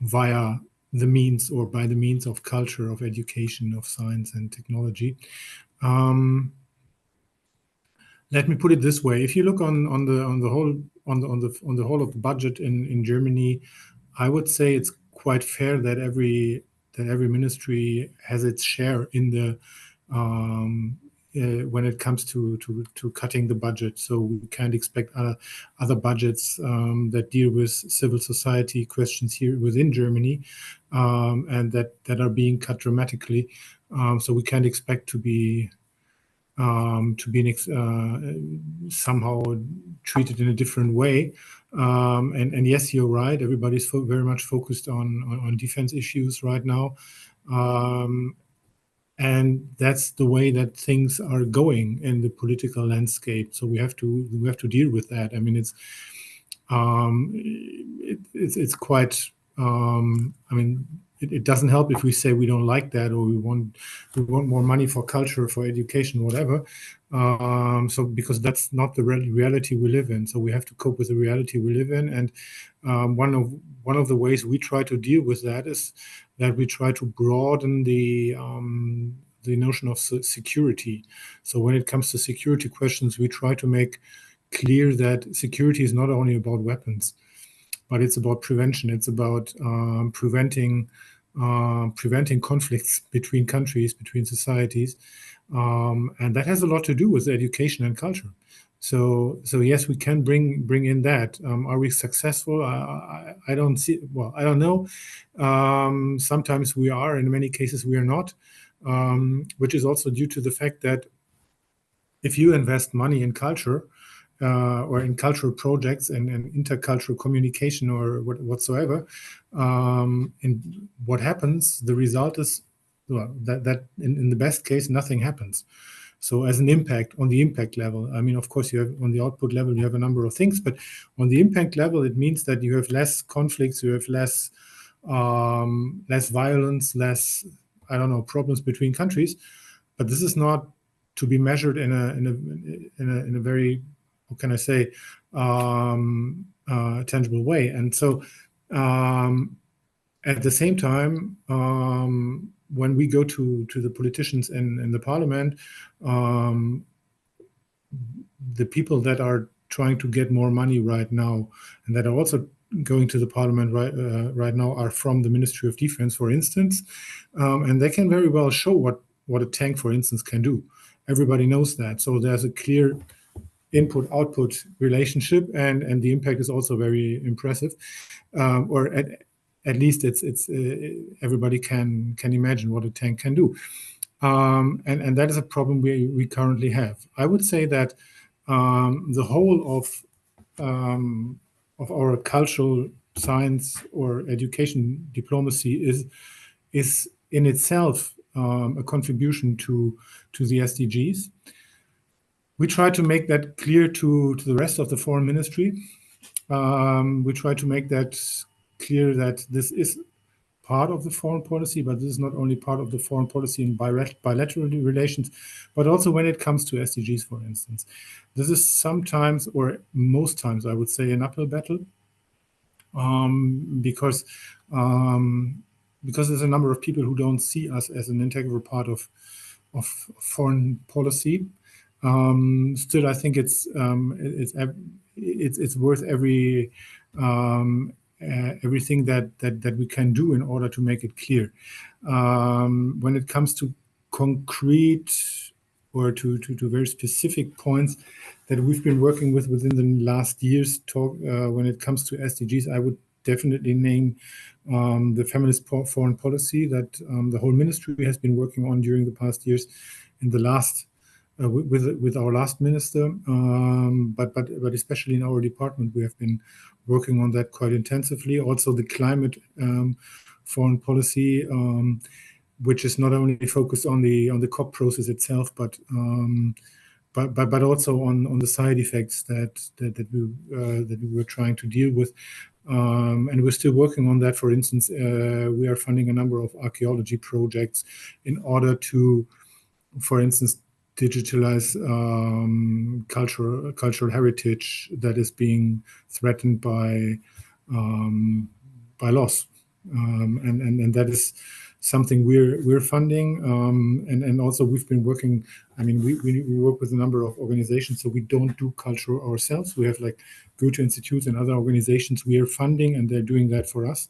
via the means, or by the means of culture, of education, of science and technology. Let me put it this way: if you look on the whole of the budget in Germany, I would say it's quite fair that every ministry has its share in the when it comes to cutting the budget. So we can't expect other budgets that deal with civil society questions here within Germany, and that are being cut dramatically. So we can't expect to be somehow treated in a different way. And yes, you're right. Everybody's very much focused on defense issues right now. And that's the way that things are going in the political landscape. So we have to deal with that. I mean, it's quite. I mean, it doesn't help if we say we don't like that, or we want more money for culture, for education, whatever. So because that's not the reality we live in. So we have to cope with the reality we live in. And one of the ways we try to deal with that is that we try to broaden the notion of security. So when it comes to security questions, we try to make clear that security is not only about weapons, but it's about prevention. It's about preventing conflicts between countries, between societies, and that has a lot to do with education and culture. So yes, we can bring in that. Are we successful? I don't see. Well, I don't know. Sometimes we are. In many cases, we are not, which is also due to the fact that if you invest money in culture, or in cultural projects and intercultural communication or whatsoever, and what happens, the result is that in the best case, nothing happens. So as an impact, on the impact level, I mean, of course, you have on the output level, you have a number of things, but on the impact level, it means that you have less conflicts, you have less violence, less, I don't know, problems between countries. But this is not to be measured in a very, what can I say, tangible way. And so at the same time, when we go to the politicians in the parliament, the people that are trying to get more money right now and that are also going to the parliament right now are from the Ministry of Defense, for instance, and they can very well show what a tank, for instance, can do. Everybody knows that. So there's a clear input-output relationship, and the impact is also very impressive, or at least it's everybody can imagine what a tank can do, and that is a problem we currently have. I would say that the whole of our cultural science or education diplomacy is in itself a contribution to the SDGs. We try to make that clear to the rest of the foreign ministry. We try to make that clear that this is part of the foreign policy, but this is not only part of the foreign policy in bilateral relations, but also when it comes to SDGs, for instance. This is sometimes, or most times, I would say, an uphill battle, because there's a number of people who don't see us as an integral part of foreign policy. Still, I think it's worth everything that we can do in order to make it clear. When it comes to concrete or to very specific points that we've been working with within the last years, when it comes to SDGs, I would definitely name the feminist foreign policy that the whole ministry has been working on during the past years. In the last with our last minister, but especially in our department, we have been working on that quite intensively. Also, the climate foreign policy, which is not only focused on the COP process itself, but also on the side effects that we were trying to deal with. And we're still working on that. For instance, we are funding a number of archaeology projects in order to, for instance, digitalize cultural heritage that is being threatened by loss, and that is something we're funding, and also we've been working. I mean, we work with a number of organizations, so we don't do culture ourselves. We have like Goethe institutes and other organizations we are funding, and they're doing that for us.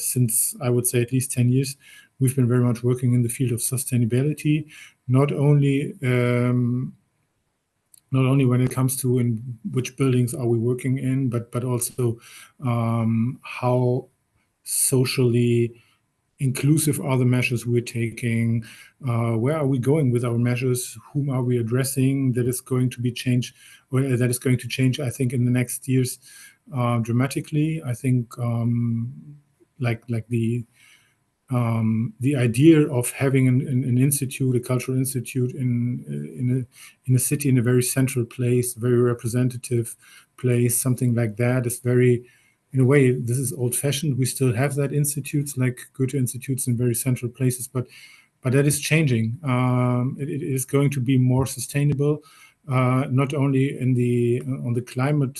Since I would say at least 10 years, we've been very much working in the field of sustainability, not only when it comes to in which buildings are we working in, but also how socially inclusive are the measures we're taking, where are we going with our measures, whom are we addressing, that is going to be changed, or that is going to change, I think, in the next years dramatically. I think the idea of having an institute, a cultural institute in a city, in a very central place, very representative place, something like that is very, in a way, this is old-fashioned. We still have that institutes like Goethe institutes in very central places, but that is changing. It is going to be more sustainable, not only on the climate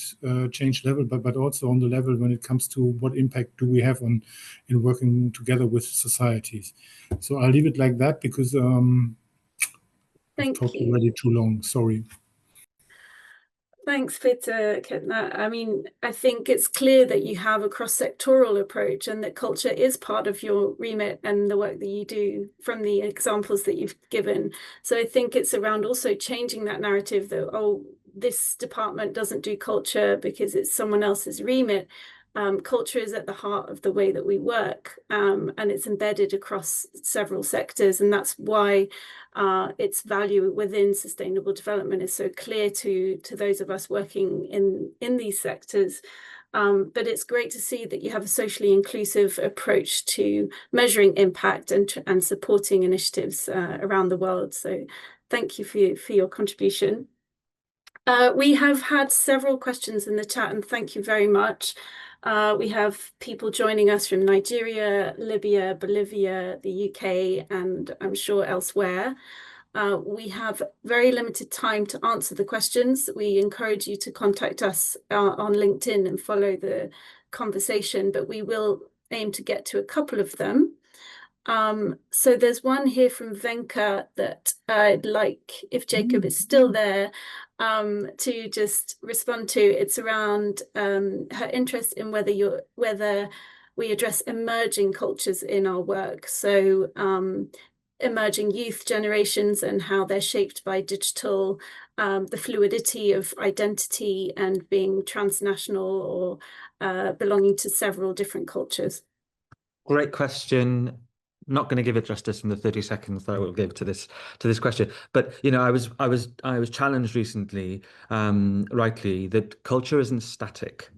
change level, but also on the level when it comes to what impact do we have in working together with societies. So I'll leave it like that because I've talked already too long. Sorry. Thanks, Peter Kettner. I mean, I think it's clear that you have a cross-sectoral approach and that culture is part of your remit and the work that you do from the examples that you've given. So I think it's around also changing that narrative that, oh, this department doesn't do culture because it's someone else's remit. Culture is at the heart of the way that we work, and it's embedded across several sectors, and that's why its value within sustainable development is so clear to those of us working in these sectors. But it's great to see that you have a socially inclusive approach to measuring impact and supporting initiatives around the world. So thank you for your contribution. We have had several questions in the chat, and thank you very much. We have people joining us from Nigeria, Libya, Bolivia, the UK, and I'm sure elsewhere. We have very limited time to answer the questions. We encourage you to contact us on LinkedIn and follow the conversation, but we will aim to get to a couple of them. So there's one here from Venka that I'd like, if Jacob is still there, to just respond to. It's around her interest in whether we address emerging cultures in our work. So emerging youth generations and how they're shaped by digital, the fluidity of identity and being transnational or belonging to several different cultures. Great question. Not going to give it justice in the 30 seconds that I will give to this question, but you know, I was challenged recently, rightly, that culture isn't static.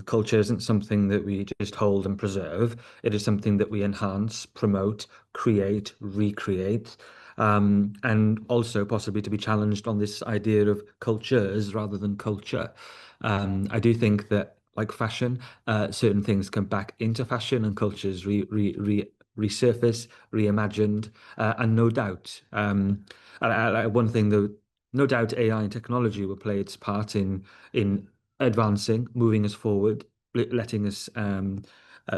Culture isn't something that we just hold and preserve. It is something that we enhance, promote, create, recreate, and also possibly to be challenged on this idea of cultures rather than culture. I do think that, like fashion, certain things come back into fashion and cultures resurface, reimagined, and no doubt, one thing though, no doubt AI and technology will play its part in advancing, moving us forward, letting us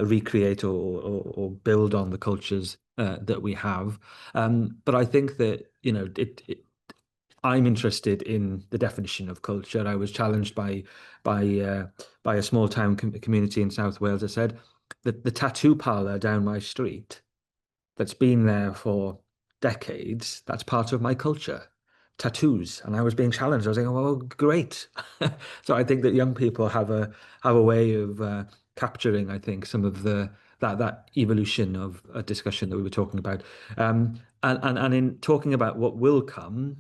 recreate or build on the cultures that we have. But I think that, you know, I'm interested in the definition of culture. I was challenged by a small town community in South Wales that said that the tattoo parlor down my street that's been there for decades, that's part of my culture, tattoos. And I was being challenged. I was saying, oh, well, great. So I think that young people have a way of capturing, I think, some of that evolution of a discussion that we were talking about. And in talking about what will come,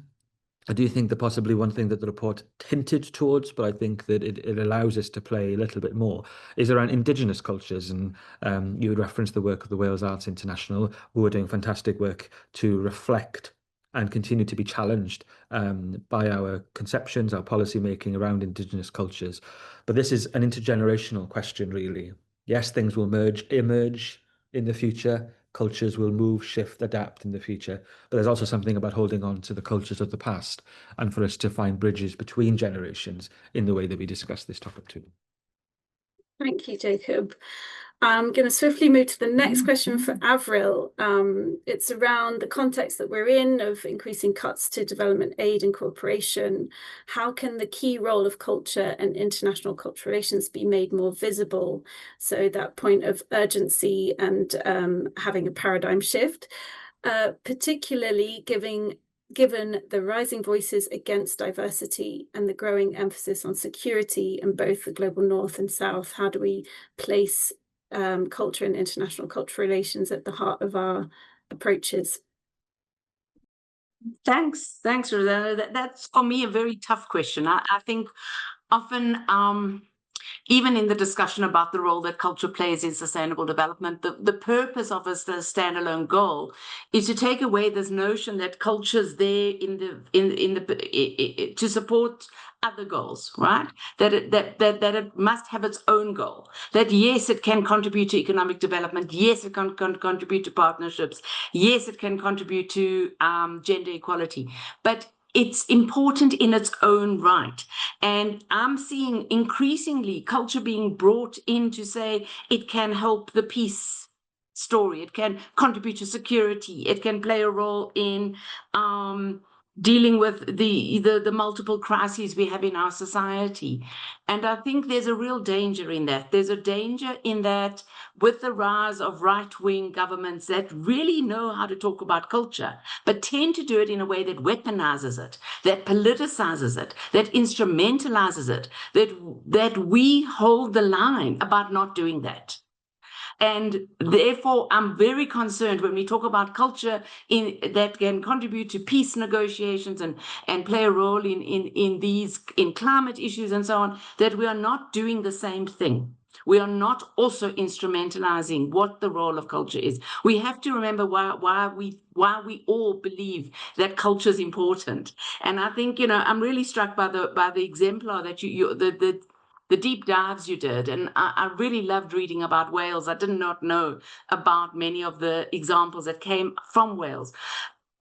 I do think that possibly one thing that the report hinted towards, but I think that it allows us to play a little bit more, is around Indigenous cultures. And you would reference the work of the Wales Arts International, who are doing fantastic work to reflect and continue to be challenged by our conceptions, our policy making around Indigenous cultures. But this is an intergenerational question, really. Yes, things will emerge in the future. Cultures will move, shift, adapt in the future. But there's also something about holding on to the cultures of the past and for us to find bridges between generations in the way that we discuss this topic too. Thank you, Jacob. I'm going to swiftly move to the next question for Avril. It's around the context that we're in of increasing cuts to development aid and cooperation. How can the key role of culture and international cultural relations be made more visible? So that point of urgency and having a paradigm shift, particularly given the rising voices against diversity and the growing emphasis on security in both the global north and south. How do we place culture and international cultural relations at the heart of our approaches? Thanks, Rosanna. That's for me a very tough question. I think often, even in the discussion about the role that culture plays in sustainable development, the purpose of a standalone goal is to take away this notion that culture's there to support other goals, right? That it must have its own goal. That yes, it can contribute to economic development. Yes, it can contribute to partnerships. Yes, it can contribute to gender equality. But it's important in its own right. And I'm seeing increasingly culture being brought in to say it can help the peace story. It can contribute to security. It can play a role in dealing with the multiple crises we have in our society. And I think there's a real danger in that. There's a danger in that with the rise of right-wing governments that really know how to talk about culture, but tend to do it in a way that weaponizes it, that politicizes it, that instrumentalizes it, that we hold the line about not doing that. And therefore, I'm very concerned when we talk about culture that can contribute to peace negotiations and play a role in climate issues and so on, that we are not doing the same thing. We are not also instrumentalizing what the role of culture is. We have to remember why we all believe that culture is important. And I think, I'm really struck by the exemplar that the deep dives you did. And I really loved reading about Wales. I did not know about many of the examples that came from Wales.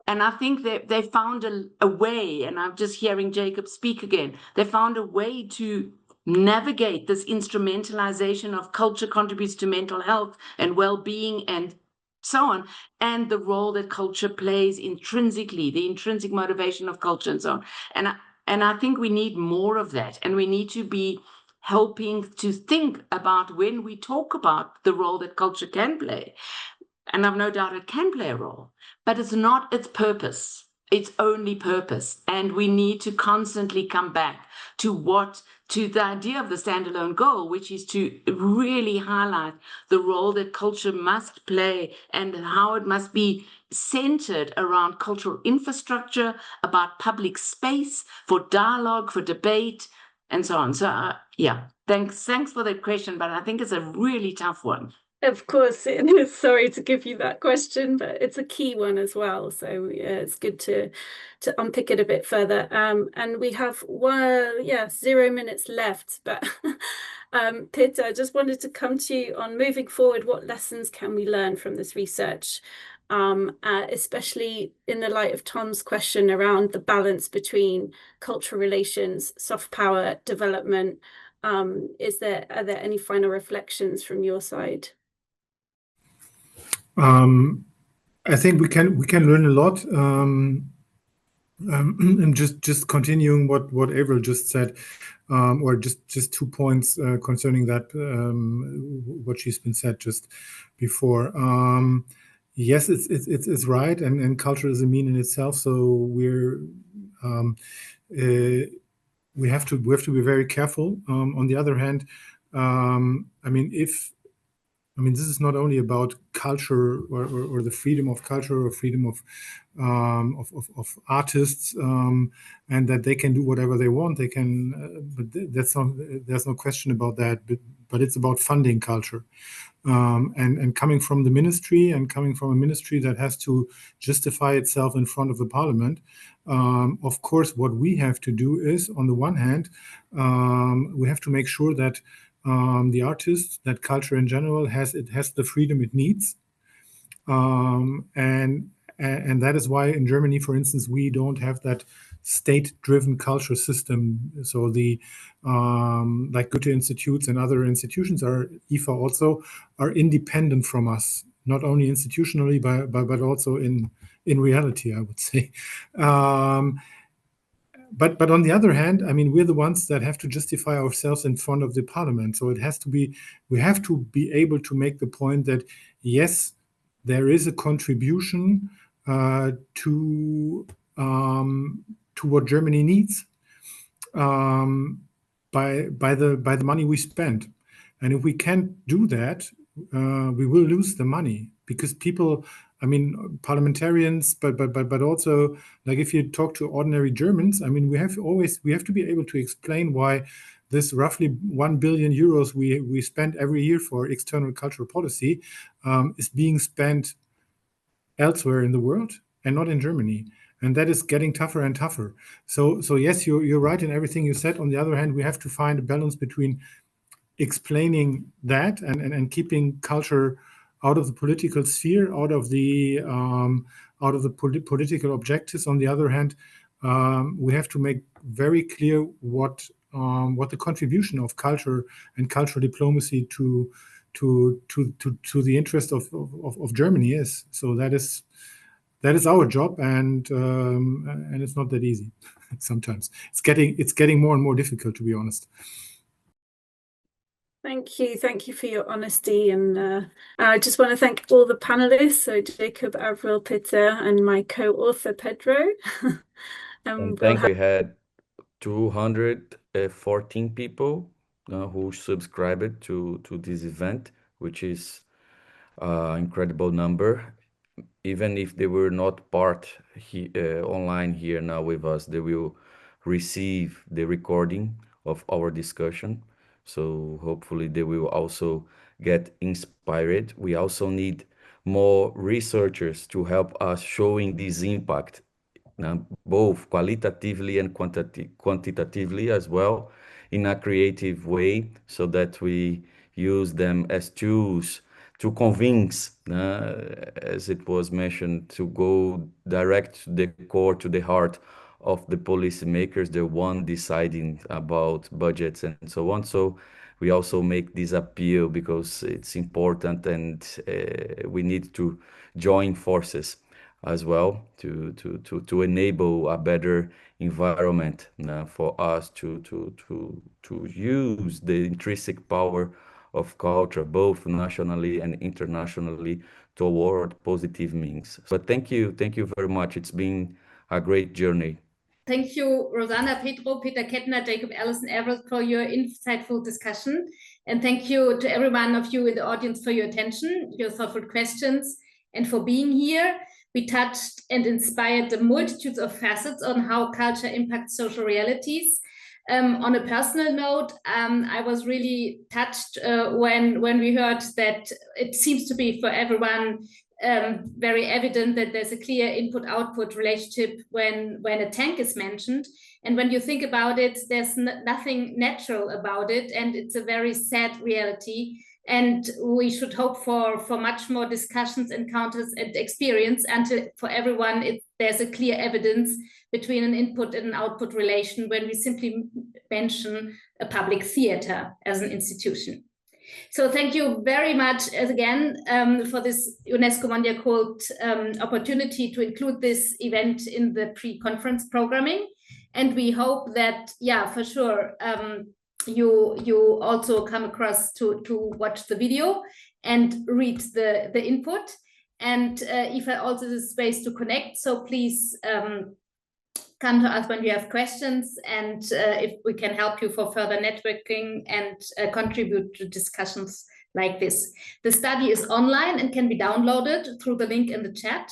And I think that they found a way, and I'm just hearing Jacob speak again, they found a way to navigate this instrumentalization of culture contributes to mental health and well-being and so on, and the role that culture plays intrinsically, the intrinsic motivation of culture and so on. And I think we need more of that, and we need to be helping to think about when we talk about the role that culture can play. And I've no doubt it can play a role, but it's not its purpose, its only purpose. And we need to constantly come back to the idea of the standalone goal, which is to really highlight the role that culture must play and how it must be centered around cultural infrastructure, about public space for dialogue, for debate, and so on. So yeah, thanks for that question, but I think it's a really tough one. Of course it is. Sorry to give you that question, but it's a key one as well. So it's good to unpick it a bit further. And we have 0 minutes left. But Peter, I just wanted to come to you on moving forward. What lessons can we learn from this research? Especially in the light of Tom's question around the balance between cultural relations, soft power, development. Are there any final reflections from your side? I think we can learn a lot. And just continuing what Avril just said, or just 2 points concerning that, what she's been said just before. Yes, it's right, and culture is a mean in itself. So we have to be very careful. On the other hand, I mean, if I mean, this is not only about culture or the freedom of culture or freedom of artists, and that they can do whatever they want. They can, but that's not. There's no question about that. But it's about funding culture, and coming from the ministry and coming from a ministry that has to justify itself in front of the parliament. Of course, what we have to do is, on the one hand, we have to make sure that the artist, that culture in general, has the freedom it needs, and that is why in Germany, for instance, we don't have that state-driven culture system. So the like Goethe institutes and other institutions are IFA also are independent from us, not only institutionally but also in reality, I would say. But on the other hand, I mean, we're the ones that have to justify ourselves in front of the parliament. So it has to be, we have to be able to make the point that, yes, there is a contribution to what Germany needs by the money we spend. And if we can't do that, we will lose the money, because people, I mean, parliamentarians, but also, like, if you talk to ordinary Germans, I mean, we have to be able to explain why this roughly 1 billion euros we spend every year for external cultural policy is being spent elsewhere in the world and not in Germany. And that is getting tougher and tougher. So yes, you're right in everything you said. On the other hand, we have to find a balance between explaining that and keeping culture out of the political sphere, out of the political objectives. On the other hand, we have to make very clear what the contribution of culture and cultural diplomacy to the interest of Germany is. So that is our job, and it's not that easy. Sometimes it's getting more and more difficult, to be honest. Thank you for your honesty, and I just want to thank all the panelists, so Jacob, Avril, Peter, and my co-author Pedro. And we had 214 people who subscribed to this event, which is an incredible number. Even if they were not part online here now with us, they will receive the recording of our discussion. So hopefully they will also get inspired. We also need more researchers to help us showing this impact, both qualitatively and quantitatively as well, in a creative way, so that we use them as tools to convince, as it was mentioned, to go direct to the core, to the heart of the policymakers, the one deciding about budgets and so on. So we also make this appeal because it's important, and we need to join forces as well to enable a better environment for us to use the intrinsic power of culture, both nationally and internationally, toward positive means. But thank you very much. It's been a great journey. Thank you, Rosanna, Pedro, Peter Kettner, Jacob Ellis, and Avril, for your insightful discussion. And thank you to every one of you in the audience for your attention, your thoughtful questions, and for being here. We touched and inspired the multitudes of facets on how culture impacts social realities. On a personal note, I was really touched when we heard that it seems to be for everyone very evident that there's a clear input-output relationship when a tank is mentioned. And when you think about it, there's nothing natural about it, and it's a very sad reality. And we should hope for much more discussions, encounters, and experience until for everyone there's a clear evidence between an input and an output relation when we simply mention a public theater as an institution. So thank you very much again for this UNESCO MONDIACULT opportunity to include this event in the pre-conference programming. And we hope that, yeah, for sure, you also come across to watch the video and read the input. And IFA also is a space to connect. So please come to us when you have questions, and if we can help you for further networking and contribute to discussions like this. The study is online and can be downloaded through the link in the chat.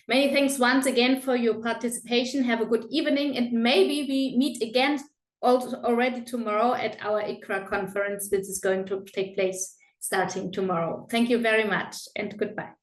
Many thanks once again for your participation. Have a good evening, and maybe we meet again already tomorrow at our ICRA conference, which is going to take place starting tomorrow. Thank you very much and goodbye.